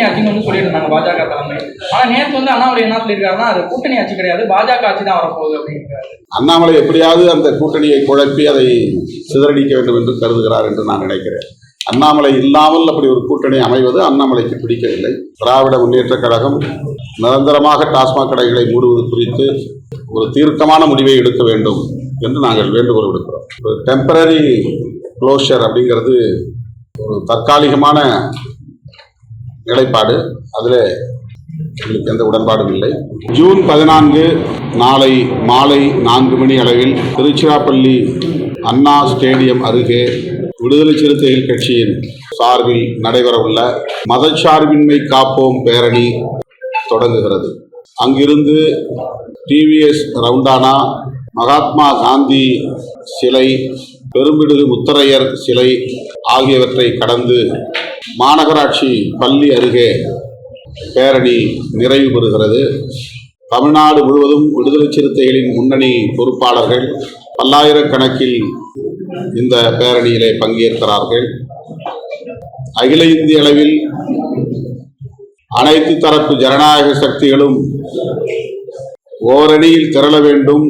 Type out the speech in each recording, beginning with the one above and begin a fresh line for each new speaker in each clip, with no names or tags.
ஆட்சின்னு வந்து சொல்லிட்டு இருந்தாங்க பாஜக தலைமை. ஆனா நேற்று வந்து அண்ணாமலை என்ன சொல்லியிருக்காருன்னா அது கூட்டணி ஆட்சி கிடையாது, பாஜக ஆட்சி தான் வரப்போகுது அப்படிங்கிறாரு.
அண்ணாமலை எப்படியாவது அந்த கூட்டணியை குழப்பி அதை சிதறடிக்க வேண்டும் என்று கருதுகிறார் என்று நான் நினைக்கிறேன். அண்ணாமலை இல்லாமல் அப்படி ஒரு கூட்டணி அமைவது அண்ணாமலைக்கு பிடிக்கவில்லை. திராவிட முன்னேற்ற கழகம் நிரந்தரமாக டாஸ்மாக் கடைகளை மூடுவது குறித்து ஒரு தீர்க்கமான முடிவை எடுக்க வேண்டும் என்று நாங்கள் வேண்டுகோள் விடுக்கிறோம். ஒரு டெம்பரரி க்ளோஷர் அப்படிங்கிறது ஒரு தற்காலிகமான நிலைப்பாடு, அதில் எங்களுக்கு எந்த உடன்பாடும் இல்லை. ஜூன் 14 நாளை மாலை 4 மணி அளவில் திருச்சிராப்பள்ளி அண்ணா ஸ்டேடியம் அருகே விடுதலை சிறுத்தைகள் கட்சியின் சார்பில் நடைபெறவுள்ள மதச்சார்பின்மை காப்போம் பேரணி தொடங்குகிறது. அங்கிருந்து டிவிஎஸ் ரவுண்டானா, மகாத்மா காந்தி சிலை, பெரும்பிடுகு முத்தரையர் சிலை ஆகியவற்றை கடந்து மாநகராட்சி பள்ளி அருகே பேரணி நிறைவு பெறுகிறது. தமிழ்நாடு முழுவதும் விடுதலை சிறுத்தைகளின் முன்னணி பொறுப்பாளர்கள் பல்லாயிரக்கணக்கில் இந்த பேரணியிலே பங்கேற்கிறார்கள். அகில இந்திய அளவில் அனைத்து தரப்பு ஜனநாயக சக்திகளும் ஓரணியில் திரள வேண்டும்,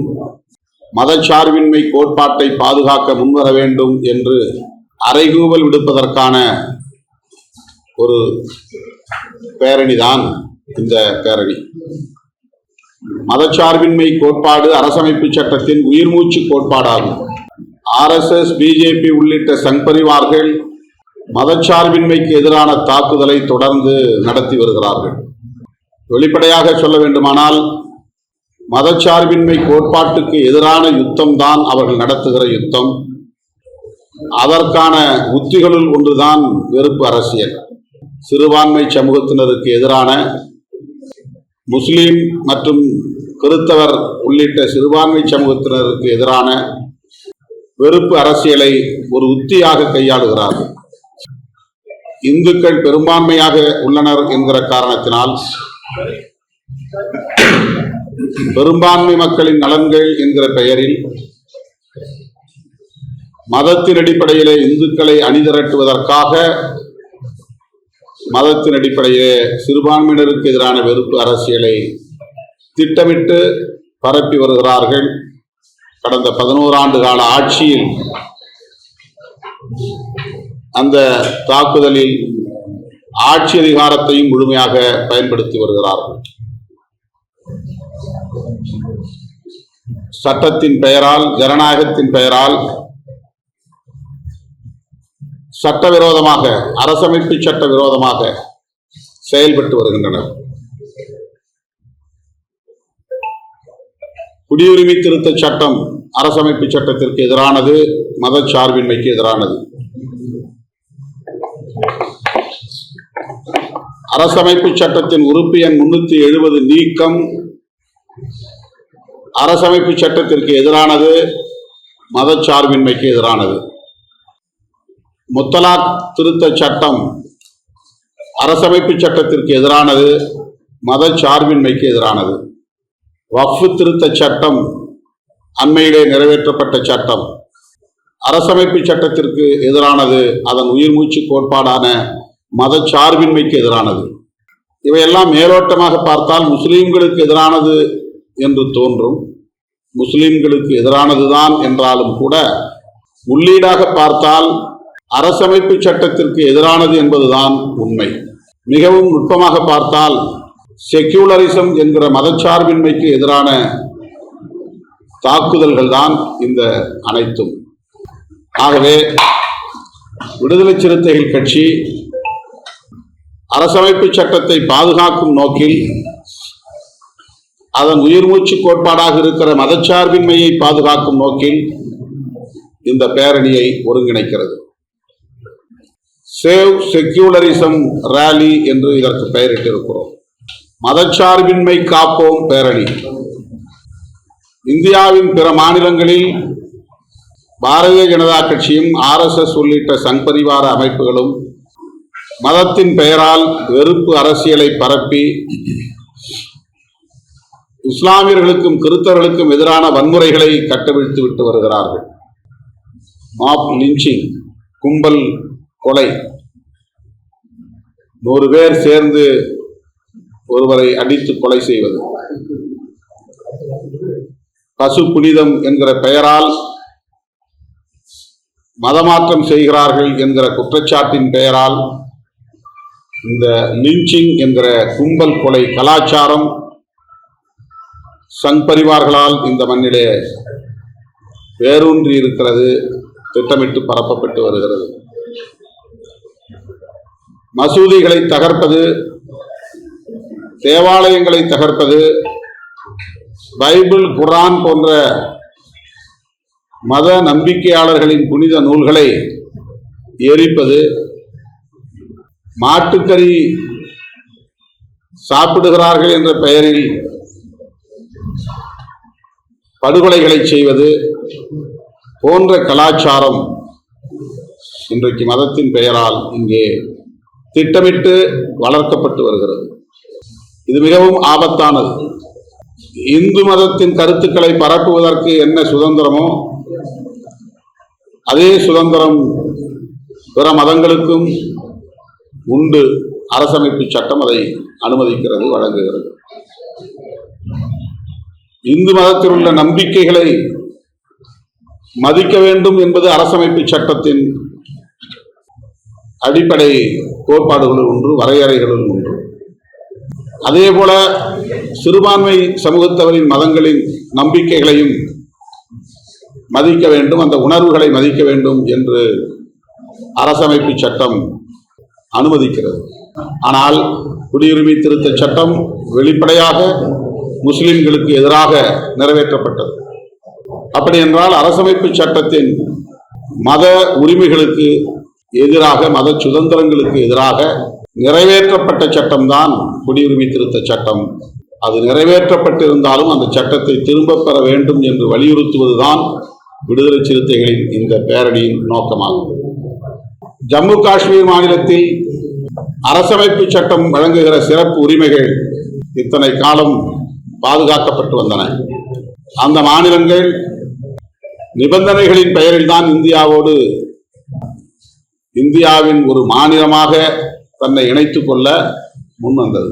மதச்சார்பின்மை கோட்பாட்டை பாதுகாக்க முன்வர வேண்டும் என்று அறைகூவல் விடுப்பதற்கான ஒரு பேரணிதான் இந்த பேரணி. மதச்சார்பின்மை கோட்பாடு அரசமைப்பு சட்டத்தின் உயிர்மூச்சு கோட்பாடாகும். RSS, பிஜேபி உள்ளிட்ட சங்பரிவார்கள் மதச்சார்பின்மைக்கு எதிரான தாக்குதலை தொடர்ந்து நடத்தி வருகிறார்கள். வெளிப்படையாக சொல்ல வேண்டுமானால் மதச்சார்பின்மை கோட்பாட்டுக்கு எதிரான யுத்தம் தான் அவர்கள் நடத்துகிற யுத்தம். அதற்கான உத்திகளுள் ஒன்றுதான் வெறுப்பு அரசியல். சிறுபான்மை சமூகத்தினருக்கு எதிரான, முஸ்லீம் மற்றும் கிறிஸ்தவர் உள்ளிட்ட சிறுபான்மை சமூகத்தினருக்கு எதிரான வெறுப்பு அரசியலை ஒரு உத்தியாக கையாளுகிறார்கள். இந்துக்கள் பெரும்பான்மையாக உள்ளனர் என்கிற காரணத்தினால் பெரும்பான்மை மக்களின் நலன்கள் என்கிற பெயரில் மதத்தின் அடிப்படையிலே இந்துக்களை அணிதிரட்டுவதற்காக மதத்தின் அடிப்படையிலே சிறுபான்மையினருக்கு எதிரான வெறுப்பு அரசியலை திட்டமிட்டு பரப்பி வருகிறார்கள். கடந்த 11 ஆண்டு கால ஆட்சியில் அந்த தாக்குதலில் ஆட்சி அதிகாரத்தையும் முழுமையாக பயன்படுத்தி வருகிறார்கள். சட்டத்தின் பெயரால், ஜனநாயகத்தின் பெயரால் சட்டவிரோதமாக, அரசமைப்பு சட்ட விரோதமாக செயல்பட்டு வருகின்றனர். குடியுரிமை திருத்த சட்டம் அரசமைப்பு சட்டத்திற்கு எதிரானது, மதச்சார்பின்மைக்கு எதிரானது. அரசமைப்பு சட்டத்தின் உறுப்பு எண் 370 நீக்கம் அரசமைப்பு சட்டத்திற்கு எதிரானது, மதச்சார்பின்மைக்கு எதிரானது. முத்தலாக் திருத்த சட்டம் அரசமைப்பு சட்டத்திற்கு எதிரானது, மதச்சார்பின்மைக்கு எதிரானது. வக்ஃப் திருத்த சட்டம் அண்மையிலே நிறைவேற்றப்பட்ட சட்டம் அரசமைப்பு சட்டத்திற்கு எதிரானது, அதன் உயிர்மூச்சு கோட்பாடான மதச்சார்பின்மைக்கு எதிரானது. இவையெல்லாம் மேலோட்டமாக பார்த்தால் முஸ்லீம்களுக்கு எதிரானது என்று தோன்றும். முஸ்லீம்களுக்கு எதிரானதுதான் என்றாலும் கூட உள்ளீடாக பார்த்தால் அரசமைப்பு சட்டத்திற்கு எதிரானது என்பதுதான் உண்மை. மிகவும் நுட்பமாக பார்த்தால் செக்யூலரிசம் என்கிற மதச்சார்பின்மைக்கு எதிரான தாக்குதல்கள் தான் இந்த அனைத்தும். ஆகவே விடுதலை சிறுத்தைகள் கட்சி அரசமைப்பு சட்டத்தை பாதுகாக்கும் நோக்கில், அதன் உயிர்மூச்சு கோட்பாடாக இருக்கிற மதச்சார்பின்மையை பாதுகாக்கும் நோக்கில் இந்த பேரணியை ஒருங்கிணைக்கிறது. சேவ் செக்யூலரிசம் ராலி என்று இதற்கு பெயரிட்டிருக்கிறோம். மதச்சார்பின்மை காப்போம் பேரணி. இந்தியாவின் பிற மாநிலங்களில் பாரதிய ஜனதா கட்சியும் RSS உள்ளிட்ட சங்பரிவார அமைப்புகளும் மதத்தின் பெயரால் வெறுப்பு அரசியலை பரப்பி இஸ்லாமியர்களுக்கும் கிறிஸ்தவர்களுக்கும் எதிரான வன்முறைகளை கட்டவிழ்த்து விட்டு வருகிறார்கள். மாப் லிஞ்சிங், கும்பல் கொலை, 100 பேர் சேர்ந்து ஒருவரை அடித்து கொலை செய்வது, பசு புனிதம் என்கிற பெயரால் மதமாற்றம் செய்கிறார்கள் என்கிற குற்றச்சாட்டின் பெயரால் இந்த லிஞ்சிங் என்கிற கும்பல் கொலை கலாச்சாரம் சங் பரிவார்களால் இந்த மண்ணிலே வேரூன்றி இருக்கிறது, திட்டமிட்டு பரப்பப்பட்டு வருகிறது. மசூதிகளை தகர்ப்பது, தேவாலயங்களை தகர்ப்பது, பைபிள், குர்ஆன் போன்ற மத நம்பிக்கையாளர்களின் புனித நூல்களை எரிப்பது, மாட்டுக்கறி சாப்பிடுகிறார்கள் என்ற பெயரில் படுகொலைகளை செய்வது போன்ற கலாச்சாரம் இன்றைக்கு மதத்தின் பெயரால் இங்கே திட்டமிட்டு வளர்க்கப்பட்டு வருகிறது. இது மிகவும் ஆபத்தானது. இந்து மதத்தின் கருத்துக்களை பரப்புவதற்கு என்ன சுதந்திரமோ அதே சுதந்திரம் பிற மதங்களுக்கும் உண்டு. அரசமைப்பு சட்டம் அதை அனுமதிக்கிறது, வழங்குகிறது. இந்து மதத்தில் உள்ள நம்பிக்கைகளை மதிக்க வேண்டும் என்பது அரசமைப்பு சட்டத்தின் அடிப்படை கோட்பாடுகளுள் ஒன்று, வரையறைகளுள் ஒன்று. அதே போல சிறுபான்மை சமூகத்தவரின் மதங்களின் நம்பிக்கைகளையும் மதிக்க வேண்டும், அந்த உணர்வுகளை மதிக்க வேண்டும் என்று அரசமைப்பு சட்டம் அனுமதிக்கிறது. ஆனால் குடியுரிமை திருத்த சட்டம் வெளிப்படையாக முஸ்லிம்களுக்கு எதிராக நிறைவேற்றப்பட்டது. அப்படி என்றால் அரசமைப்பு சட்டத்தின் மத உரிமைகளுக்கு எதிராக, மத சுதந்திரங்களுக்கு எதிராக நிறைவேற்றப்பட்ட சட்டம்தான் குடியுரிமை திருத்த சட்டம். அது நிறைவேற்றப்பட்டிருந்தாலும் அந்த சட்டத்தை திரும்பப் பெற வேண்டும் என்று வலியுறுத்துவதுதான் விடுதலை சிறுத்தைகளின் இந்த பேரணியின் நோக்கமாகும். ஜம்மு காஷ்மீர் மாநிலத்தில் அரசமைப்பு சட்டம் வழங்குகிற சிறப்பு உரிமைகள் இத்தனை காலம் பாதுகாக்கப்பட்டு வந்தன. அந்த மாநிலங்கள் நிபந்தனைகளின் பெயரில் தான் இந்தியாவின் ஒரு மாநிலமாக தன்னை இணைத்துக் கொள்ள முன்வந்தது.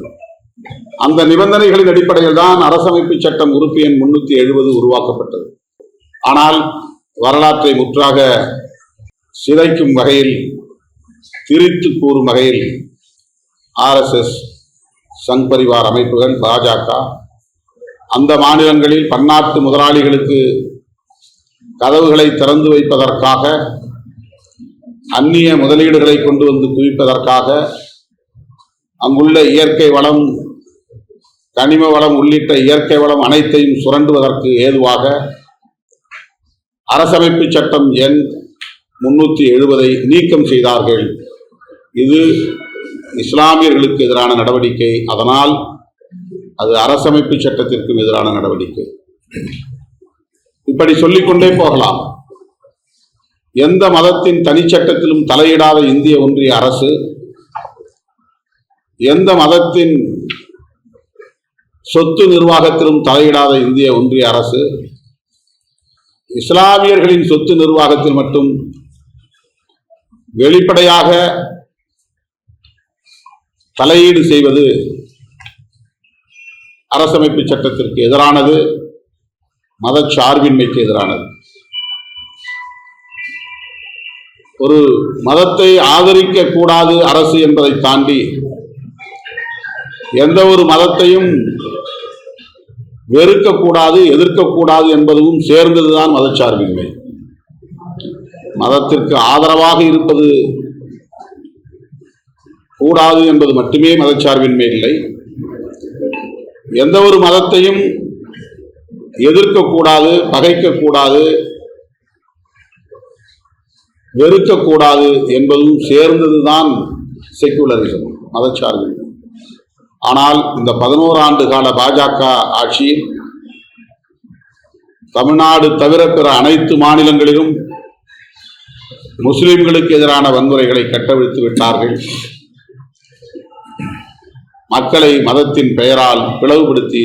அந்த நிபந்தனைகளின் அடிப்படையில் தான் அரசமைப்பு சட்டம் உறுப்பு எண் 370 உருவாக்கப்பட்டது. ஆனால் வரலாற்றை முற்றாக சிதைக்கும் வகையில், திரித்து கூறும் வகையில் RSS, சங் பரிவார் அமைப்புகள், பாஜக அந்த மாநிலங்களில் பன்னாட்டு முதலாளிகளுக்கு கதவுகளை திறந்து வைப்பதற்காக, அந்நிய முதலீடுகளை கொண்டு வந்து குவிப்பதற்காக, அங்குள்ள இயற்கை வளம், கனிம வளம் உள்ளிட்ட இயற்கை வளம் அனைத்தையும் சுரண்டுவதற்கு ஏதுவாக அரசமைப்பு சட்டம் எண் 370 நீக்கம் செய்தார்கள். இது இஸ்லாமியர்களுக்கு எதிரான நடவடிக்கை. அதனால் அது அரசமைப்பு சட்டத்திற்கும் எதிரான நடவடிக்கை. இப்படி சொல்லிக்கொண்டே போகலாம். எந்த மதத்தின் தனிச்சட்டத்திலும் தலையிடாத இந்திய ஒன்றிய அரசு, எந்த மதத்தின் சொத்து நிர்வாகத்திலும் தலையிடாத இந்திய ஒன்றிய அரசு, இஸ்லாமியர்களின் சொத்து நிர்வாகத்தில் மட்டும் வெளிப்படையாக தலையீடு செய்வது அரசமைப்பு சட்டத்திற்கு எதிரானது, மதச்சார்பின்மைக்கு எதிரானது. ஒரு மதத்தை ஆதரிக்க கூடாது அரசு என்பதை தாண்டி எந்த ஒரு மதத்தையும் வெறுக்கக்கூடாது, எதிர்க்கக்கூடாது என்பதும் சேர்ந்ததுதான் மதச்சார்பின்மை. மதத்திற்கு ஆதரவாக இருப்பது கூடாது என்பது மட்டுமே மதச்சார்பின்மை இல்லை. எந்த ஒரு மதத்தையும் எதிர்க்கக்கூடாது, பகைக்கக்கூடாது, வெறுக்கக்கூடாது என்பதும் சேர்ந்ததுதான் செக்குலரிசம், மதச்சார்பின்மை. ஆனால் இந்த 11 ஆண்டு கால பாஜக ஆட்சியில் தமிழ்நாடு தவிர பிற அனைத்து மாநிலங்களிலும் முஸ்லிம்களுக்கு எதிரான வன்முறைகளை கட்டவிழ்த்து விட்டார்கள். மக்களை மதத்தின் பெயரால் பிளவுபடுத்தி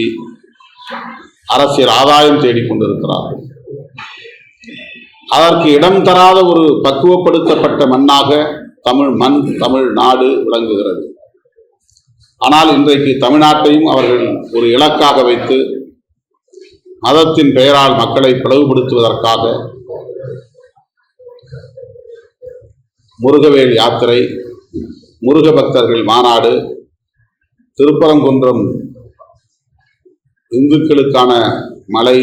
அரசியல் ஆதாயம் தேடிக்கொண்டிருக்கிறார்கள். அதற்கு இடம் தராத ஒரு பக்குவப்படுத்தப்பட்ட மண்ணாக தமிழ் மண், தமிழ் நாடு விளங்குகிறது. ஆனால் இன்றைக்கு தமிழ்நாட்டையும் அவர்கள் ஒரு இலக்காக வைத்து மதத்தின் பெயரால் மக்களை பிளவுபடுத்துவதற்காக முருகவேல் யாத்திரை, முருக பக்தர்கள் மாநாடு, திருப்பரங்குன்றம் இந்துக்களுக்கான மலை,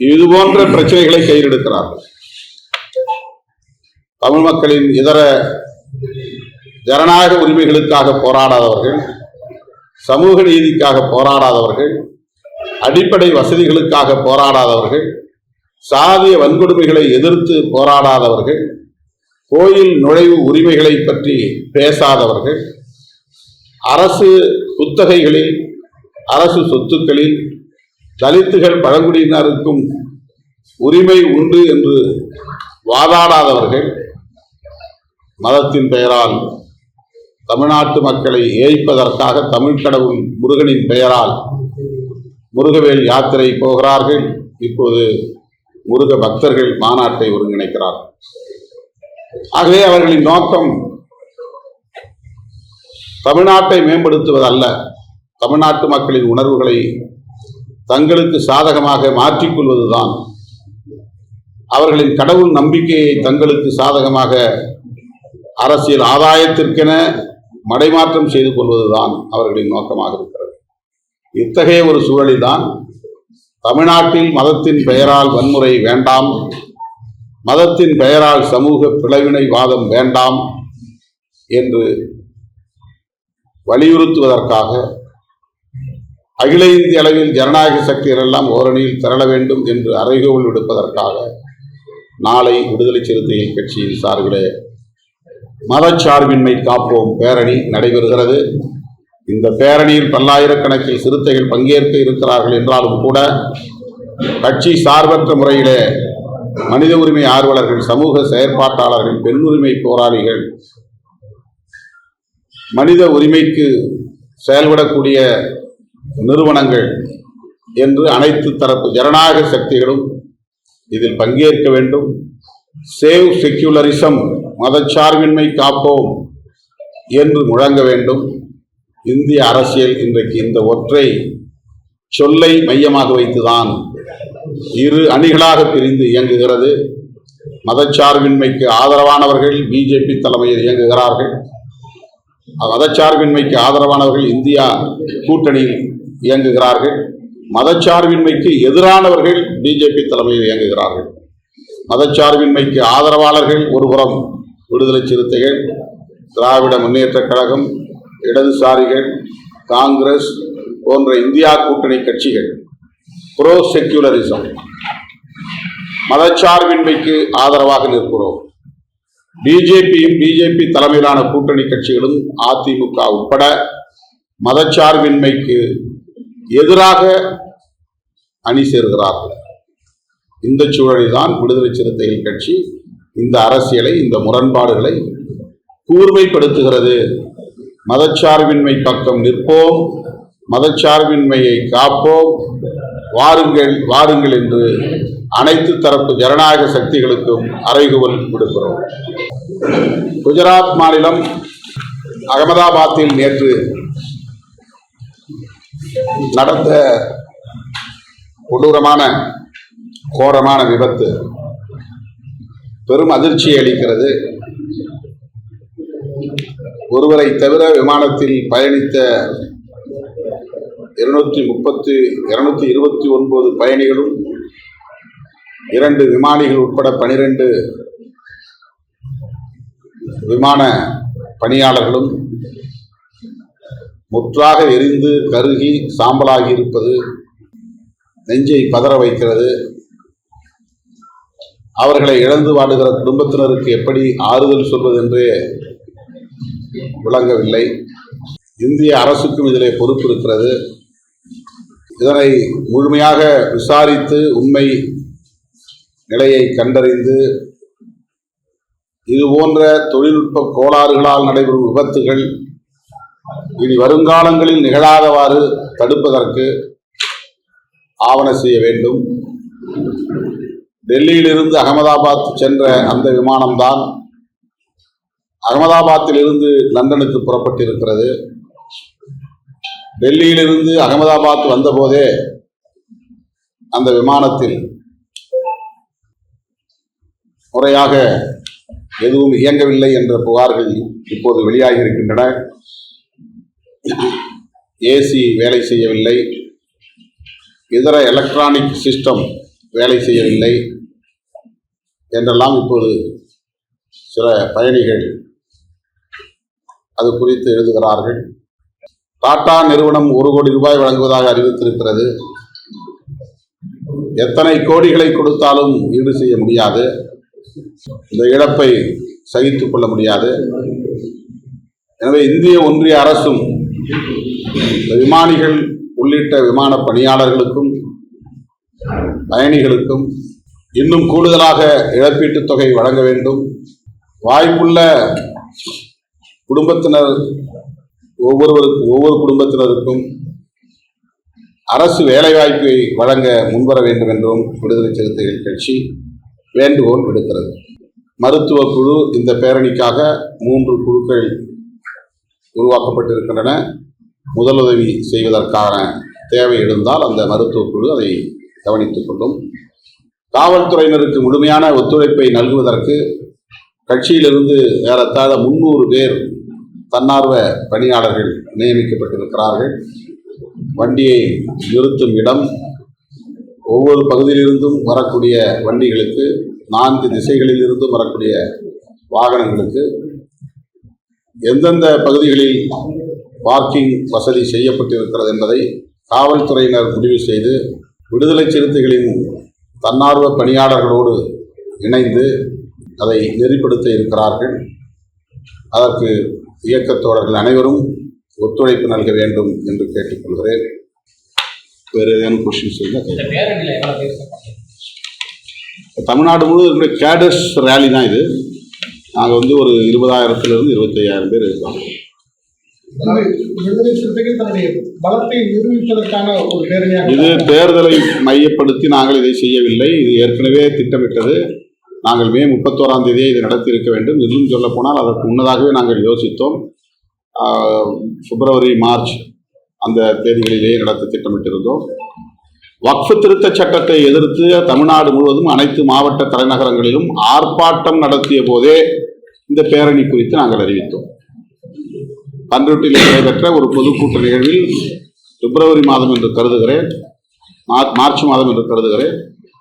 இது போன்ற பிரச்சனைகளை கையில் எடுக்கிறார்கள். தமிழ் மக்களின் இதர ஜனநாயக உரிமைகளுக்காக போராடாதவர்கள், சமூக நீதிக்காக போராடாதவர்கள், அடிப்படை வசதிகளுக்காக போராடாதவர்கள், சாதிய வன்கொடுமைகளை எதிர்த்து போராடாதவர்கள், கோயில் நுழைவு உரிமைகளை பற்றி பேசாதவர்கள், அரசு குத்தகைகளில், அரசு சொத்துக்களில் தலித்துகள் பழங்குடியினருக்கும் உரிமை உண்டு என்று வாதாடாதவர்கள், மதத்தின் பெயரால் தமிழ்நாட்டு மக்களை ஏய்ப்பதற்காக தமிழ் கடவுள் முருகனின் பெயரால் முருகவேல் யாத்திரை போகிறார்கள். இப்போது முருக பக்தர்கள் மாநாட்டை ஒருங்கிணைக்கிறார்கள். ஆகவே அவர்களின் நோக்கம் தமிழ்நாட்டை மேம்படுத்துவதல்ல, தமிழ்நாட்டு மக்களின் உணர்வுகளை தங்களுக்கு சாதகமாக மாற்றிக்கொள்வதுதான். அவர்களின் கடவுள் நம்பிக்கையை தங்களுக்கு சாதகமாக அரசியல் ஆதாயத்திற்கென மடைமாற்றம் செய்து கொள்வதுதான் அவர்களின் நோக்கமாக இருக்கிறது. இத்தகைய ஒரு சூழலில்தான் தமிழ்நாட்டில் மதத்தின் பெயரால் வன்முறை வேண்டாம், மதத்தின் பெயரால் சமூக பிளவினைவாதம் வேண்டாம் என்று வலியுறுத்துவதற்காக அகில இந்திய அளவில் ஜனநாயக சக்திகள் எல்லாம் ஓரணியில் திரள வேண்டும் என்று அறைகோல் விடுப்பதற்காக நாளை விடுதலை சிறுத்தைகள் கட்சியின் சார்பிலே மதச்சார்பின்மை காப்போம் பேரணி நடைபெறுகிறது. இந்த பேரணியில் பல்லாயிரக்கணக்கில் சிறுத்தைகள் பங்கேற்க இருக்கிறார்கள் என்றாலும் கூட கட்சி சார்பற்ற முறையிலே மனித உரிமை ஆர்வலர்கள், சமூக செயற்பாட்டாளர்கள், பெண் உரிமை போராளிகள், மனித உரிமைக்கு செயல்படக்கூடிய நிறுவனங்கள் என்று அனைத்து தரப்பு ஜனநாயக சக்திகளும் இதில் பங்கேற்க வேண்டும். சேவ் செக்யூலரிசம், மதச்சார்பின்மை காப்போம் என்று முழங்க வேண்டும். இந்திய அரசியல் இன்றைக்கு இந்த ஒற்றை சொல்லை மையமாக வைத்துதான் இரு அணிகளாக பிரிந்து இயங்குகிறது. மதச்சார்பின்மைக்கு ஆதரவானவர்கள் பிஜேபி தலைமையில் இயங்குகிறார்கள், மதச்சார்பின்மைக்கு ஆதரவானவர்கள் இந்தியா கூட்டணியில் இயங்குகிறார்கள், மதச்சார்பின்மைக்கு எதிரானவர்கள் பிஜேபி தலைமையில் இயங்குகிறார்கள். மதச்சார்பின்மைக்கு ஆதரவாளர்கள் ஒருபுறம் விடுதலை சிறுத்தைகள், திராவிட முன்னேற்றக் கழகம், இடதுசாரிகள், காங்கிரஸ் போன்ற இந்தியா கூட்டணி கட்சிகள் ப்ரோ செக்யூலரிசம், மதச்சார்பின்மைக்கு ஆதரவாக நிற்கிறோம். பிஜேபியும் பிஜேபி தலைமையிலான கூட்டணி கட்சிகளும் அதிமுக உட்பட மதச்சார்பின்மைக்கு எதிராக அணி சேர்கிறார்கள். இந்த சூழலில்தான் விடுதலை சிறுத்தைகள் கட்சி இந்த அரசியலை, இந்த முரண்பாடுகளை கூர்மைப்படுத்துகிறது. மதச்சார்பின்மை பக்கம் நிற்போம், மதச்சார்பின்மையை காப்போம், வாருங்கள் வாருங்கள் என்று அனைத்து தரப்பு ஜனநாயக சக்திகளுக்கும் அறைகூவல் விடுக்கிறோம். குஜராத் மாநிலம் அகமதாபாத்தில் நேற்று நடந்த கொடூரமான கோரமான விபத்து பெரும் அதிர்ச்சியை அளிக்கிறது. ஒருவரை தவிர விமானத்தில் பயணித்த 229 பயணிகளும் 2 விமானிகள் உட்பட 12 விமான பணியாளர்களும் முற்றாக எரிந்து கருகி சாம்பலாகி இருப்பது நெஞ்சை பதற வைக்கிறது. அவர்களை இழந்து வாடுகிற குடும்பத்தினருக்கு எப்படி ஆறுதல் சொல்வது என்றே விளங்கவில்லை. இந்திய அரசுக்கும் இதிலே பொறுப்பு இருக்கிறது. இதனை முழுமையாக விசாரித்து உண்மை நிலையை கண்டறிந்து இது போன்ற தொழில்நுட்ப கோளாறுகளால் நடைபெறும் விபத்துகள் இனி வருங்காலங்களில் நிகழாதவாறு தடுப்பதற்கு ஆவண செய்ய வேண்டும். டெல்லியிலிருந்து அகமதாபாத் சென்ற அந்த விமானம்தான் அகமதாபாத்தில் இருந்து லண்டனுக்கு புறப்பட்டிருக்கிறது. டெல்லியிலிருந்து அகமதாபாத் வந்தபோதே அந்த விமானத்தில் முறையாக எதுவும் இயங்கவில்லை என்ற புகார்கள் இப்போது வெளியாகி இருக்கின்றன. ஏசி வேலை செய்யவில்லை, இதர எலக்ட்ரானிக் சிஸ்டம் வேலை செய்யவில்லை என்றெல்லாம் இப்போது சில பயணிகள் அது குறித்து எழுதுகிறார்கள். டாடா நிறுவனம் 1 கோடி ரூபாய் வழங்குவதாக அறிவித்திருக்கிறது. எத்தனை கோடிகளை கொடுத்தாலும் ஈடு செய்ய முடியாது. இந்த இழப்பை சகித்துக் கொள்ள முடியாது. எனவே இந்திய ஒன்றிய அரசும் இந்த விமானிகள் உள்ளிட்ட விமான பணியாளர்களுக்கும் பயணிகளுக்கும் இன்னும் கூடுதலாக இழப்பீட்டுத் தொகை வழங்க வேண்டும். வாய்ப்புள்ள குடும்பத்தினர் ஒவ்வொரு குடும்பத்தினருக்கும் அரசு வேலைவாய்ப்பை வழங்க முன்வர வேண்டும் என்றும் விடுதலை சிறுத்தைகள் கட்சி வேண்டுகோள் விடுக்கிறது. மருத்துவ குழு இந்த பேரணிக்காக 3 குழுக்கள் உருவாக்கப்பட்டிருக்கின்றன. முதலுதவி செய்வதற்கான தேவை எழுந்தால் அந்த மருத்துவ குழு அதை கவனித்துக் கொள்ளும். காவல்துறையினருக்கு முழுமையான ஒத்துழைப்பை நல்குவதற்கு கட்சியிலிருந்து ஏறத்தாழ 300 பேர் தன்னார்வ பணியாளர்கள் நியமிக்கப்பட்டிருக்கிறார்கள். வண்டியை நிறுத்தும் இடம், ஒவ்வொரு பகுதியிலிருந்தும் வரக்கூடிய வண்டிகளுக்கு, 4 திசைகளில் இருந்தும் வரக்கூடிய வாகனங்களுக்கு எந்தெந்த பகுதிகளில் பார்க்கிங் வசதி செய்யப்பட்டிருக்கிறது என்பதை காவல்துறையினர் முடிவு செய்து விடுதலை சிறுத்தைகளின் தன்னார்வ பணியாளர்களோடு இணைந்து அதை நெறிப்படுத்த இருக்கிறார்கள். அதற்கு இயக்கத்தோழர்கள் அனைவரும் ஒத்துழைப்பு நல்க வேண்டும் என்று கேட்டுக்கொள்கிறேன். வேறு ஏதேனும் கொஸ்டின்ஸ் இருந்தால் தமிழ்நாடு முழுவதும் கேடர்ஸ் ரேலி தான் இது. நாங்கள் வந்து ஒரு 20,000 25,000 பேர் இருக்கோம். இது தேர்தலை மையப்படுத்தி நாங்கள் இதை செய்யவில்லை. இது ஏற்கனவே திட்டமிட்டது. நாங்கள் மே 31ஆம் தேதியே இதை நடத்தி இருக்க வேண்டும். இன்னும் சொல்ல போனால் அதற்கு முன்னதாகவே நாங்கள் யோசித்தோம். பிப்ரவரி, மார்ச் அந்த தேதிகளிலேயே நடத்த திட்டமிட்டிருந்தோம். வக்ஃப் திருத்த சட்டத்தை எதிர்த்து தமிழ்நாடு முழுவதும் அனைத்து மாவட்ட தலைநகரங்களிலும் ஆர்ப்பாட்டம் நடத்திய போதே இந்த பேரணி குறித்து நாங்கள் அறிவித்தோம். பன்ருட்டில் நடைபெற்ற ஒரு பொதுக்கூட்ட நிகழ்வில் பிப்ரவரி மாதம் என்று கருதுகிறேன், மார்ச் மாதம் என்று கருதுகிறேன்,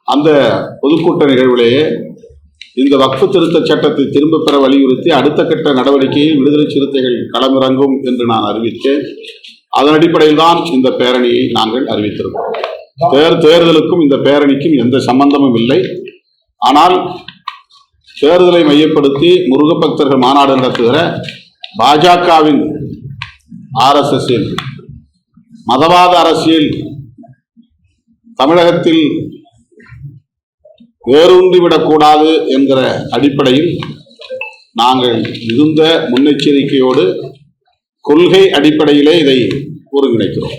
அந்த பொதுக்கூட்ட நிகழ்விலேயே இந்த வக்ஃப் திருத்த சட்டத்தை திரும்ப பெற வலியுறுத்தி அடுத்த கட்ட நடவடிக்கையில் விடுதலை சிறுத்தைகள் களமிறங்கும் என்று நான் அறிவித்தேன். அதன் அடிப்படையில் தான் இந்த பேரணியை நாங்கள் அறிவித்திருக்கிறோம். தேர்தலுக்கும் இந்த பேரணிக்கும் எந்த சம்பந்தமும் இல்லை. ஆனால் தேர்தலை மையப்படுத்தி முருக பக்தர்கள் மாநாடு நடத்துகிற பாஜகவின் RSSல் மதவாத அரசியல் தமிழகத்தில் வேரூன்றிவிடக்கூடாது என்கிற அடிப்படையில் நாங்கள் மிகுந்த முன்னெச்சரிக்கையோடு கொள்கை அடிப்படையிலே இதை ஒருங்கிணைக்கிறோம்.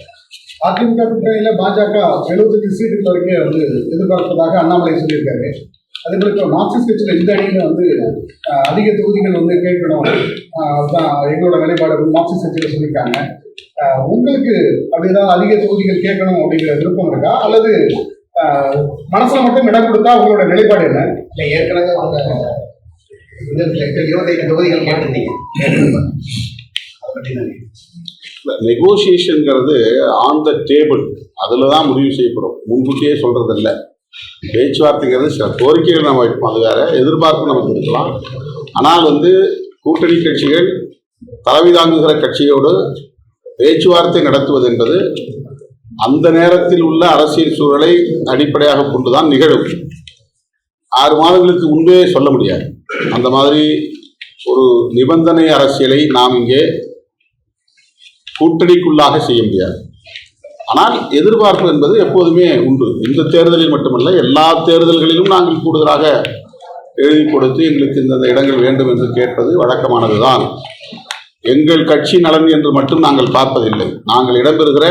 அதிமுக கூட்டணியில் பாஜக 75 சீட்டுகள் வரைக்கும் வந்து எதிர்பார்ப்பதாக அண்ணாமலை சொல்லியிருக்காரு. அதே போல மார்க்சிஸ்ட் கட்சியில் இந்த அணியில் வந்து அதிக தொகுதிகள் வந்து கேட்கணும், எங்களோட நிலைப்பாடு மார்க்சிஸ்ட் கட்சியில் சொல்லியிருக்காங்க. உங்களுக்கு அப்படி ஏதாவது அதிக தொகுதிகள் கேட்கணும் அப்படிங்கிற விருப்பம் இருக்கா, அல்லது மனசுல மட்டும் இடம் கொடுத்தா உங்களோட நிலைப்பாடு என்ன?
இல்லை, ஏற்கனவே அவங்க 25 தொகுதிகள் கேட்டிருந்தீங்க.
நெகோசியேஷன்ங்கிறது ஆன் த டேபிள், அதில் தான் முடிவு செய்யப்படும். முன்கூட்டியே சொல்றது இல்லை. பேச்சுவார்த்தைங்கிறது சில கோரிக்கைகள் நம்ம வைப்போம், அது வேற. எதிர்பார்ப்பு நமக்கு இருக்கலாம். ஆனால் வந்து கூட்டணி கட்சிகள் தலைமை தாங்குகிற கட்சியோடு பேச்சுவார்த்தை நடத்துவது என்பது அந்த நேரத்தில் உள்ள அரசியல் சூழலை அடிப்படையாக கொண்டுதான் நிகழும். 6 மாதங்களுக்கு முன்பே சொல்ல முடியாது. அந்த மாதிரி ஒரு நிபந்தனை அரசியலை நாம் இங்கே கூட்டணிக்குள்ளாக செய்ய முடியாது. ஆனால் எதிர்பார்ப்பு என்பது எப்போதுமே உண்டு. இந்த தேர்தலில் மட்டுமல்ல, எல்லா தேர்தல்களிலும் நாங்கள் கூடுதலாக எழுதி கொடுத்து எங்களுக்கு இந்த இடங்கள் வேண்டும் என்று கேட்பது வழக்கமானதுதான். எங்கள் கட்சி நலன் என்று மட்டும் நாங்கள் பார்ப்பதில்லை. நாங்கள் இடம்பெறுகிற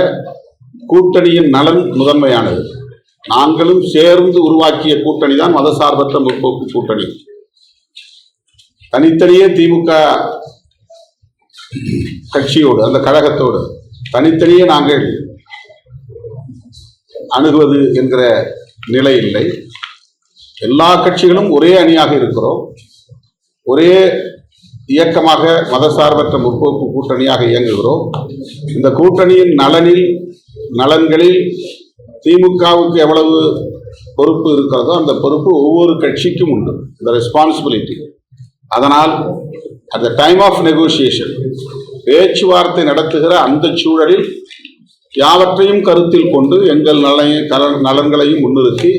கூட்டணியின் நலன் முதன்மையானது. நாங்களும் சேர்ந்து உருவாக்கிய கூட்டணி தான் மதசார்பற்ற முற்போக்கு கூட்டணி. தனித்தனியே திமுக கட்சியோடு, அந்த கழகத்தோடு தனித்தனியே நாங்கள் அணுகுவது என்கிற நிலை இல்லை. எல்லா கட்சிகளும் ஒரே அணியாக இருக்கிறோம். ஒரே இயக்கமாக மதசார்பற்ற முற்போக்கு கூட்டணியாக இயங்குகிறோம். இந்த கூட்டணியின் நலன்களில் திமுகவுக்கு எவ்வளவு பொறுப்பு இருக்கிறதோ அந்த பொறுப்பு ஒவ்வொரு கட்சிக்கும் உண்டு, இந்த ரெஸ்பான்சிபிலிட்டி. அதனால் at the time of negotiation, பேச்சுவார்த்தை நடத்துகிற அந்த சூழலில் யாவற்றையும் கருத்தில் கொண்டு எங்கள் நலன்களையும் முன்னிறுத்தி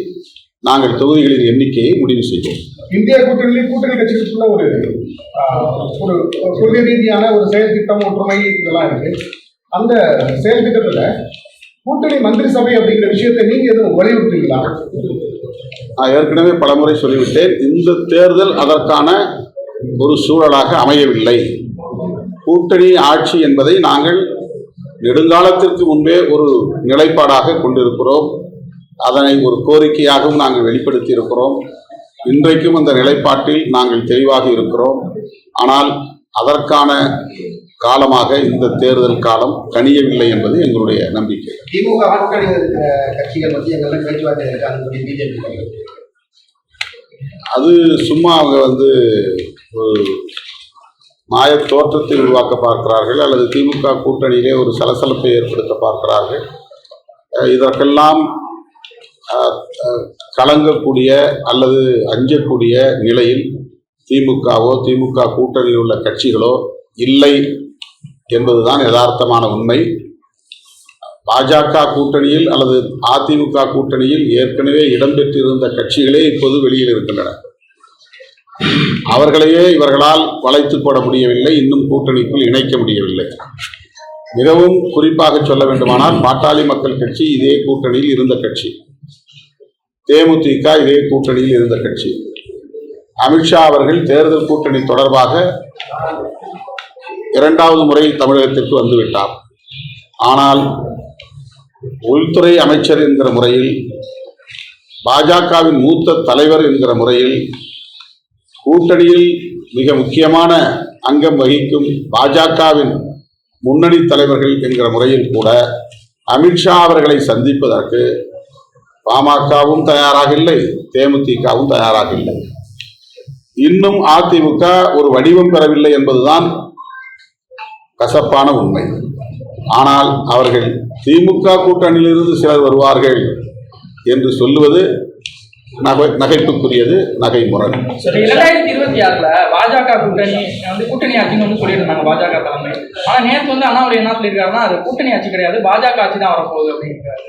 நாங்கள் தொகுதிகளின் எண்ணிக்கையை முடிவு செய்வோம்.
இந்தியா கூட்டணி கட்சிகளுக்குள்ள ஒரு கொள்கை ரீதியான ஒரு செயல் திட்டம், ஒற்றுமை இதெல்லாம் இருக்கு. அந்த செயல் திட்டத்துல கூட்டணி மந்திரி சபை அப்படிங்கிற விஷயத்தை நீங்க எதுவும் வலியுறுத்துவீங்களா?
நான் ஏற்கனவே பலமுறை சொல்லிவிட்டேன், இந்த தேர்தல் அதற்கான ஒரு சூழலாக அமையவில்லை. கூட்டணி ஆட்சி என்பதை நாங்கள் நெடுங்காலத்திற்கு முன்பே ஒரு நிலைப்பாடாக கொண்டிருக்கிறோம். அதனை ஒரு கோரிக்கையாகவும் நாங்கள் வெளிப்படுத்தி இருக்கிறோம். இன்றைக்கும் அந்த நிலைப்பாட்டில் நாங்கள் தெளிவாக இருக்கிறோம். ஆனால் அதற்கான காலமாக இந்த தேர்தல் காலம் கனியவில்லை என்பது எங்களுடைய நம்பிக்கை.
திமுக கூட்டணி கட்சிகள் வந்து எங்கெல்லாம் பேச்சுவார்த்தை இருக்காங்க பிஜேபி,
அது சும்மா அவங்க ஒரு மாய தோற்றத்தை உருவாக்க பார்க்கிறார்கள், அல்லது திமுக கூட்டணியிலே ஒரு சலசலப்பை ஏற்படுத்த பார்க்கிறார்கள். இதற்கெல்லாம் கலங்கக்கூடிய அல்லது அஞ்சக்கூடிய நிலையில் திமுகவோ திமுக கூட்டணியில் உள்ள கட்சிகளோ இல்லை என்பதுதான் யதார்த்தமான உண்மை. பாஜக கூட்டணியில் அல்லது அதிமுக கூட்டணியில் ஏற்கனவே இடம்பெற்றிருந்த கட்சிகளே இப்போது வெளியில் இருக்கின்றன. அவர்களையே இவர்களால் வளைத்து போட முடியவில்லை, இன்னும் கூட்டணிக்குள் இணைக்க முடியவில்லை. மிகவும் குறிப்பாக சொல்ல வேண்டுமானால் பாட்டாளி மக்கள் கட்சி இதே கூட்டணியில் இருந்த கட்சி, தேமுதிக இதே கூட்டணியில் இருந்த கட்சி. அமித்ஷா அவர்கள் தேர்தல் கூட்டணி தொடர்பாக 2வது முறை தமிழகத்திற்கு வந்துவிட்டார். ஆனால் உள்துறை அமைச்சர் என்கிற முறையில், பாஜகவின் மூத்த தலைவர் என்கிற முறையில், கூட்டணியில் மிக முக்கியமான அங்கம் வகிக்கும் பாஜகவின் முன்னணி தலைவர்கள் என்கிற முறையில் கூட அமித்ஷா அவர்களை சந்திப்பதற்கு பாமகவும் தயாராக இல்லை, தேமுதிகவும் தயாராக இல்லை. இன்னும் அதிமுக ஒரு வடிவம் பெறவில்லை என்பதுதான் கசப்பான உண்மை. ஆனால் அவர்கள் திமுக கூட்டணியிலிருந்து சிலர் வருவார்கள் என்று சொல்லுவது நகைப்புக்குரியது, நகைமுரண்.
2026 பாஜக கூட்டணி ஆட்சின்னு சொல்லியிருந்தாங்க பாஜக தலைமை. ஆனா நேற்று அண்ணாமலை என்ன சொல்லியிருக்காருன்னா அது கூட்டணி ஆட்சி கிடையாது, பாஜக ஆட்சி தான் வரப்போகுது அப்படிங்கிறாரு.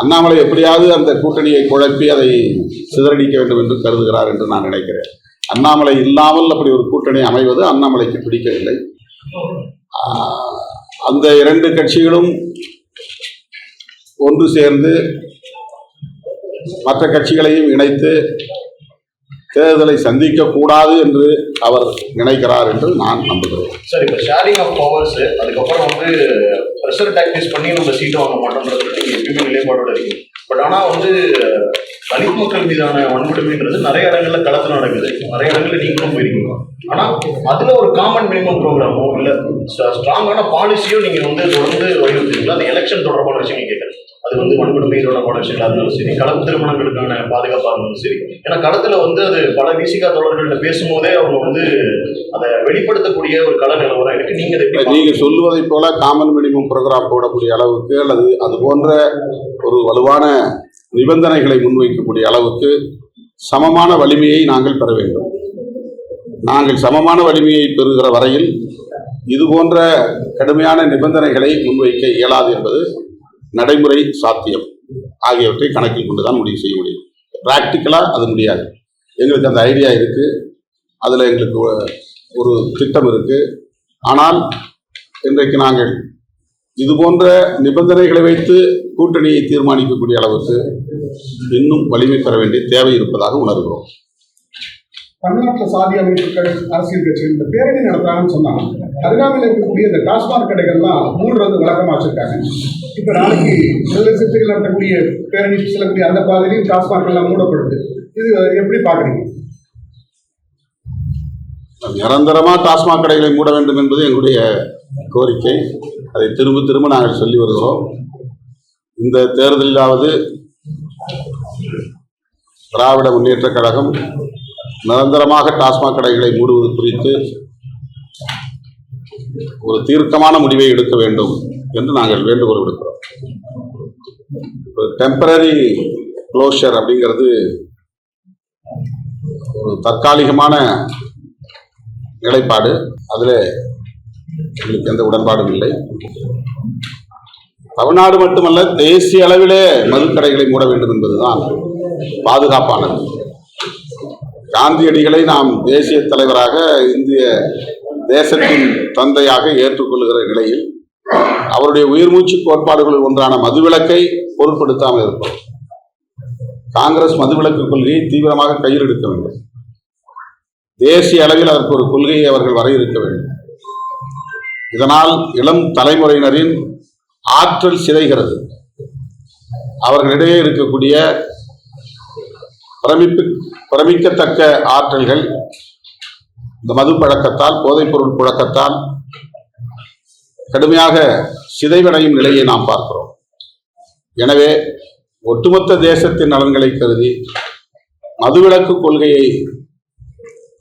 அண்ணாமலை எப்படியாவது அந்த கூட்டணியை குழப்பி அதை சிதறடிக்க வேண்டும் என்று கருதுகிறார் என்று நான் நினைக்கிறேன். அண்ணாமலை இல்லாமல் அப்படி ஒரு கூட்டணி அமைவது அண்ணாமலைக்கு பிடிக்கவில்லை. அந்த 2 கட்சிகளும் ஒன்று சேர்ந்து மற்ற கட்சிகளையும் இணைத்து தேர்தலை சந்திக்க கூடாது என்று அவர் நினைக்கிறார் என்று நான் நம்புகிறேன்.
சார், இப்போ ஷேரிங் ஆஃப் பவர்ஸ், அதுக்கப்புறம் ப்ரெஷர் டாக்டிஸ் பண்ணி நம்ம சீட்டை வாங்க மாட்டோம்ன்றது நீங்கள் எப்பயுமே நிலைப்பாடோட இருக்கு. பட் ஆனால் தலித் மக்கள் மீதான வன்கொடுமைன்றது நிறைய இடங்களில் களத்தில் நடக்குது, நிறைய இடங்களில் நீங்களும் போயிருக்கீங்க. ஆனால் அதில் ஒரு காமன் மினிமம் ப்ரோக்ராமோ இல்லை ஸ்ட்ராங்கான பாலிசியோ நீங்கள் தொடர்ந்து வலியுறுத்துறீங்களா? அந்த எலெக்ஷன் தொடர்பான விஷயம் கேட்குறேன். அது வன்கொடுமை தொடர்பான விஷயங்களா இருந்தாலும் சரி, களப்பு திருமணங்களுக்கான பாதுகாப்பாக இருந்தாலும் சரி. ஏன்னா களத்தில் அது பல விசிகா தோழர்கள்ட்ட பேசும்போதே அவங்க அதை வெளிப்படுத்தக்கூடிய ஒரு கள நிலவரம் இருக்கு.
நீங்க சொல்லுவதை போல காமன் மினிமம் ப்ரோக்ராம் போடக்கூடிய அளவுக்கு அல்லது அது போன்ற ஒரு வலுவான நிபந்தனைகளை முன்வைக்கக்கூடிய அளவுக்கு சமமான வலிமையை நாங்கள் பெற வேண்டும். நாங்கள் சமமான வலிமையை பெறுகிற வரையில் இது போன்ற கடுமையான நிபந்தனைகளை முன்வைக்க இயலாது என்பது நடைமுறை சாத்தியம் ஆகியவற்றை கணக்கில் கொண்டுதான் முடிவு செய்ய முடியும். பிராக்டிக்கலாக அது முடியாது. எங்களுக்கு அந்த ஐடியா இருக்குது, அதில் எங்களுக்கு ஒரு திட்டம் இருக்குது. ஆனால் இன்றைக்கு நாங்கள் இது போன்ற நிபந்தனைகளை வைத்து கூட்டணியை தீர்மானிக்கக்கூடிய அளவுக்கு இன்னும் வலிமை பெற வேண்டிய தேவை இருப்பதாக உணர்கிறோம்.
தமிழ்நாட்டில் சாதி அமைப்புகள், அரசியல் கட்சிகள் இந்த பேரணி நடத்துறாங்கன்னு சொன்னாங்க. அருகாமையில் இருக்கக்கூடிய இந்த டாஸ்மாக் கடைகள்லாம் மூடுறது வழக்கமாக வச்சிருக்காங்க. இப்போ நாளைக்கு விடுதலை சிறுத்தைகள் நடத்தக்கூடிய பேரணி செல்லக்கூடிய அந்த பாதையிலையும் டாஸ்மாக் எல்லாம் மூடப்படுது. இது எப்படி பார்க்குறீங்க?
நிரந்தரமா டாஸ்மாக் கடைகளை மூட வேண்டும் என்பது எங்களுடைய கோரிக்கை. அதை திரும்ப திரும்ப நாங்கள் சொல்லி வருகிறோம். இந்த தேர்தலிலாவது திராவிட முன்னேற்ற கழகம் நிரந்தரமாக டாஸ்மாக் கடைகளை மூடுவது குறித்து ஒரு தீர்க்கமான முடிவை எடுக்க வேண்டும் என்று நாங்கள் வேண்டுகோள் விடுக்கிறோம். டெம்பரரி க்ளோஷர் அப்படிங்கிறது ஒரு தற்காலிகமான நிலைப்பாடு. அதில் எங்களுக்கு எந்த உடன்பாடும் இல்லை. தமிழ்நாடு மட்டுமல்ல, தேசிய அளவிலே மதுக்கடைகளை மூட வேண்டும் என்பதுதான் பாதுகாப்பானது. காந்தியடிகளை நாம் தேசிய தலைவராக, இந்திய தேசத்தின் தந்தையாக ஏற்றுக்கொள்கிற நிலையில் அவருடைய உயிர் மூச்சு கோட்பாடுகளில் ஒன்றான மதுவிலக்கை பொருட்படுத்தாமல் இருக்கும். காங்கிரஸ் மதுவிலக்கு கொள்கையை தீவிரமாக கையில் எடுக்க வேண்டும். தேசிய அளவில் அதற்கு ஒரு கொள்கையை அவர்கள் வரையறுக்க வேண்டும். இதனால் இளம் தலைமுறையினரின் ஆற்றல் சிதைகிறது. அவர்களிடையே இருக்கக்கூடிய பிரமிக்கத்தக்க ஆற்றல்கள் இந்த மது பழக்கத்தால், போதைப்பொருள் புழக்கத்தால் கடுமையாக சிதைவடையும் நிலையை நாம் பார்க்கிறோம். எனவே ஒட்டுமொத்த தேசத்தின் நலன்களை கருதி மதுவிலக்கு கொள்கையை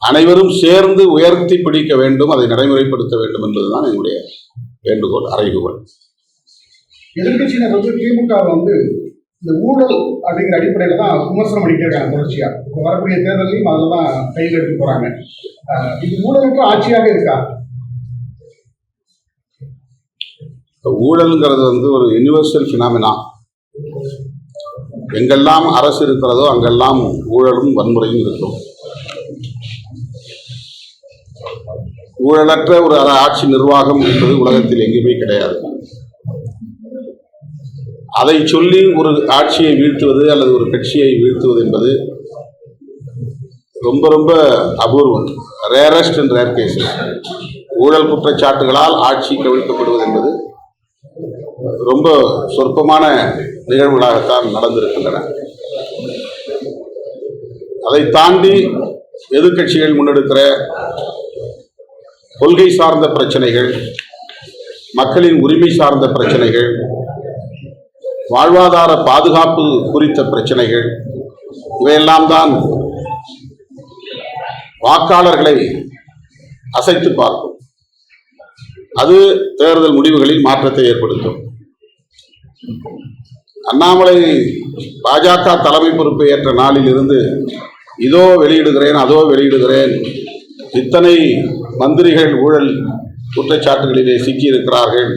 அனைவரும் சேர்ந்து உயர்த்தி பிடிக்க வேண்டும், அதை நடைமுறைப்படுத்த வேண்டும் என்பதுதான் என்னுடைய வேண்டுகோள், அறைகூவல்.
எதிர்கட்சியினர் திமுக இந்த ஊழல் அப்படிங்கிற அடிப்படையில தான் விமர்சனம் பண்ணிக்கிறாங்க தொடர்ச்சியா. இப்போ வரக்கூடிய தேர்தலையும் அதில் தான் கையில் எடுத்து போறாங்க. இது ஊழலுக்கு ஆட்சியாக இருக்கா?
ஊழல்ங்கிறது ஒரு யுனிவர்சல் பினாமினா. எங்கெல்லாம் அரசு இருக்கிறதோ அங்கெல்லாம் ஊழலும் வன்முறையும் இருக்கும். ஊழலற்ற ஒரு ஆட்சி நிர்வாகம் என்பது உலகத்தில் எங்குமே கிடையாது. அதை சொல்லி ஒரு ஆட்சியை வீழ்த்துவது அல்லது ஒரு கட்சியை வீழ்த்துவது என்பது ரொம்ப ரொம்ப அபூர்வம், ரேரஸ்ட் அண்ட் ரேர் கேசஸ். ஊழல் குற்றச்சாட்டுகளால் ஆட்சி கவிழ்க்கப்படுவது என்பது ரொம்ப சொற்பமான நிகழ்வுகளாகத்தான் நடந்திருக்கின்றன. அதை தாண்டி எதிர்கட்சிகள் முன்னெடுக்கிற கொள்கை சார்ந்த பிரச்சனைகள், மக்களின் உரிமை சார்ந்த பிரச்சனைகள், வாழ்வாதார பாதுகாப்பு குறித்த பிரச்சனைகள், இவையெல்லாம் தான் வாக்காளர்களை அசைத்து பார்க்கும். அது தேர்தல் முடிவுகளில் மாற்றத்தை ஏற்படுத்தும். அண்ணாமலை பாஜக தலைமை பொறுப்பை ஏற்ற நாளில் இருந்து இதோ வெளியிடுகிறேன், அதோ வெளியிடுகிறேன், இத்தனை மந்திரிகள் ஊழல் குற்றச்சாட்டுகளிலே சிக்கியிருக்கிறார்கள்,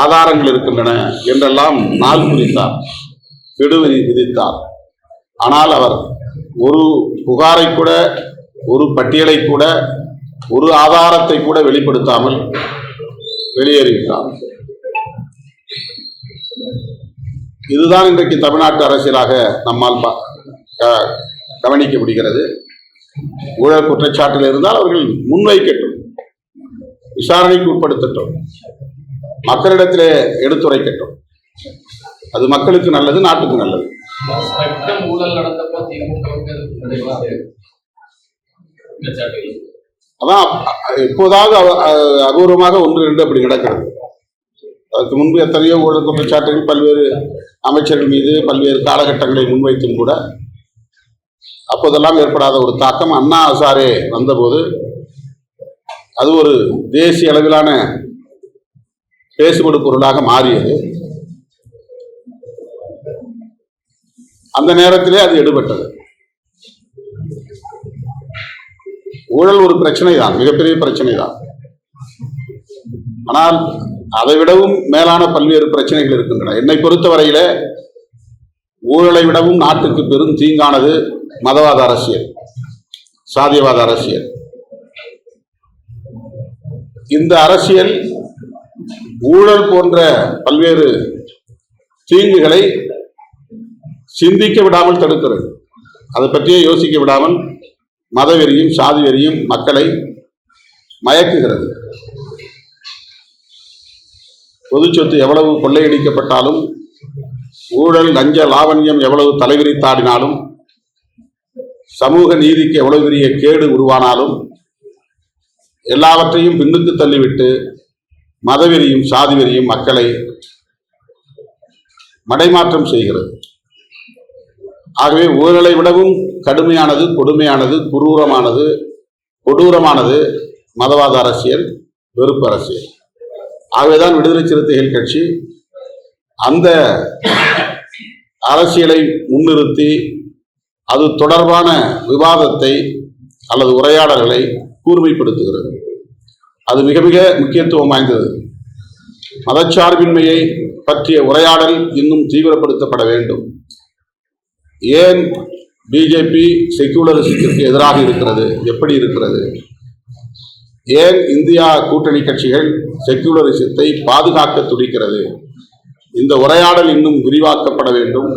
ஆதாரங்கள் இருக்கின்றன என்றெல்லாம் நாள் குறித்தார், கெடு விதித்தார். ஆனால் அவர் ஒரு புகாரை கூட, ஒரு பட்டியலை கூட, ஒரு ஆதாரத்தை கூட வெளிப்படுத்தாமல் வெளியேறிவிட்டார். இதுதான் இன்றைக்கு தமிழ்நாட்டு அரசியலாக நம்மால் கவனிக்க முடிகிறது. ஊழல் குற்றச்சாட்டில் இருந்தால் அவர்கள் முன்வைக்கட்டும், விசாரணைக்கு உட்படுத்தட்டும், மக்களிடத்திலே எடுத்துரைக்கட்டும். அது மக்களுக்கு நல்லது, நாட்டுக்கு நல்லது. அதான் எப்போதாவது அபூர்வமாக ஒன்று இரண்டு அப்படி நடக்கிறது. அதுக்கு முன்பு எத்தனையோ ஊழல் குற்றச்சாட்டுகள் பல்வேறு அமைச்சர்கள் மீது பல்வேறு காலகட்டங்களை முன்வைத்தும் கூட அப்போதெல்லாம் ஏற்படாத ஒரு தாக்கம் அண்ணா ஹசாரே வந்தபோது அது ஒரு தேசிய அளவிலான பேசுபடு பொருளாக மாறியது. அந்த நேரத்திலே அது எடுபட்டது. ஊழல் ஒரு பிரச்சனை தான், மிகப்பெரிய பிரச்சனை தான். ஆனால் அதை விடவும் மேலான பல்வேறு பிரச்சனைகள் இருக்கின்றன. என்னை பொறுத்தவரையிலே ஊழலை விடவும் நாட்டுக்கு பெரும் தீங்கானது மதவாத அரசியல், சாதியவாத அரசியல். இந்த அரசியல் ஊழல் போன்ற பல்வேறு தீங்குகளை சிந்திக்க விடாமல் தடுக்கிறது. அதை பற்றியே யோசிக்க விடாமல் மதவெறியும் சாதி வெறியும் மக்களை மயக்குகிறது. பொது சொத்து எவ்வளவு கொள்ளையடிக்கப்பட்டாலும், ஊழல் லஞ்ச லாவண்யம் எவ்வளவு தலைவிரித்தாடினாலும், சமூக நீதிக்கு எவ்வளவு பெரிய கேடு உருவானாலும் எல்லாவற்றையும் பின்னுக்கு தள்ளிவிட்டு மதவெறியும் சாதி வெறியும் மக்களை மடைமாற்றம் செய்கிறது. ஆகவே ஊழலை விடவும் கடுமையானது, கொடுமையானது, கொடூரமானது மதவாத அரசியல், வெறுப்பு அரசியல். ஆகவேதான் விடுதலை சிறுத்தைகள் கட்சி அந்த அரசியலை முன்னிறுத்தி அது தொடர்பான விவாதத்தை அல்லது உரையாடல்களை கூர்மைப்படுத்துகிறது. அது மிக மிக முக்கியத்துவம் வாய்ந்தது. மதச்சார்பின்மையை பற்றிய உரையாடல் இன்னும் தீவிரப்படுத்தப்பட வேண்டும். ஏன் பிஜேபி செக்யூலரிசத்திற்கு எதிராக இருக்கிறது, எப்படி இருக்கிறது? ஏன் இந்தியா கூட்டணி கட்சிகள் செக்யூலரிசத்தை பாதுகாக்க துடிக்கிறது? இந்த உரையாடல் இன்னும் விரிவாக்கப்பட வேண்டும்,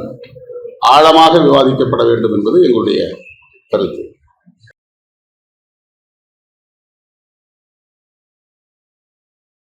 ஆழமாக விவாதிக்கப்பட வேண்டும் என்பது எங்களுடைய கருத்து.